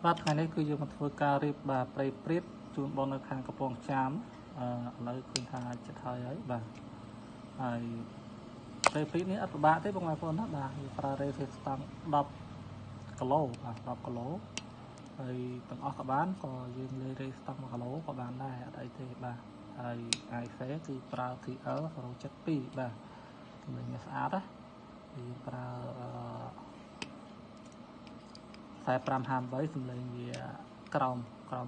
បាទថ្ងៃនេះគឺយើងមកធ្វើការរៀបបាទព្រៃព្រាបជូនបងនៅខាងកំពង់ចាមឥឡូវឃើញថាចិត្តហើយបាទហើយព្រៃព្រាបនេះអត់ពិបាកទេបងប្អូនណាបាទយើងប្រើរ៉េធ្វើស្តង់10គីឡូបាទ10គីឡូហើយទាំងអស់ក៏បានក៏យើងលើរ៉េស្តង់1គីឡូក៏បានដែរអត់អីទេបាទហើយ IC គឺប្រើ TL 072បាទសម្លេងស្អាតណាយើងប្រើ45-58សម្លេងវាក្រោម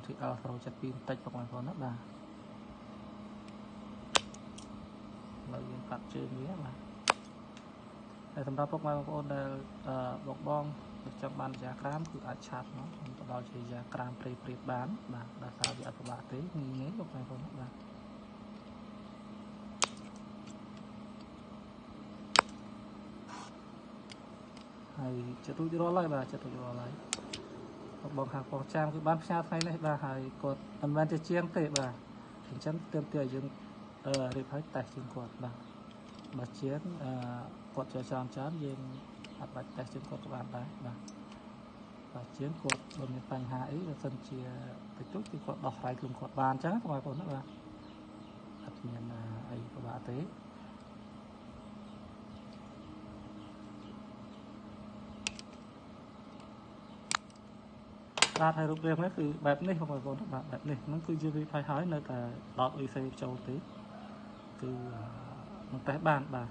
TL 072បន្តិចបងប្អូនណាបាទហើយយើងកាត់ជើងវាបាទហើយសម្រាប់ពុកម៉ែបងប្អូនដែលបងចង់បានយ៉ាក្រាមគឺអាចឆាប់ទៅដល់ជាយ៉ាក្រាមព្រៃព្រាបបានបាទដោយសារវាអត់ពិបាកទេងាយៗបងប្អូនបាទហើយចិត្តរួចរាល់ហើយបាទចិត្តរួចរាល់ហើយបងខាងបងចាមគឺបានផ្សាយថ្ងៃនេះបាទហើយគាត់មិនមែនជាជាងទេបាទអញ្ចឹងទាមទារយើងរៀបឲ្យតេស្តជាងគាត់បាទបើជាងគាត់ចូលច្រើនយើងអត់បាច់តេស្តជាងគាត់ក៏បានដែរបាទបើជាងគាត់បើមានបញ្ហាអីបើសិនជាតិចតួចគឺគាត់ដោះស្រាយខ្លួនគាត់បានអញ្ចឹងបងប្អូនណាបាទអត់មានអីពិបាកទេបាទហើយរូបរាងនេះគឺបែបនេះបងប្អូនបាទបែបនេះហ្នឹងគឺយើងរៀបហើយនៅតែ10 EC ចូលទេគឺនឹងតេស្តបានបាទ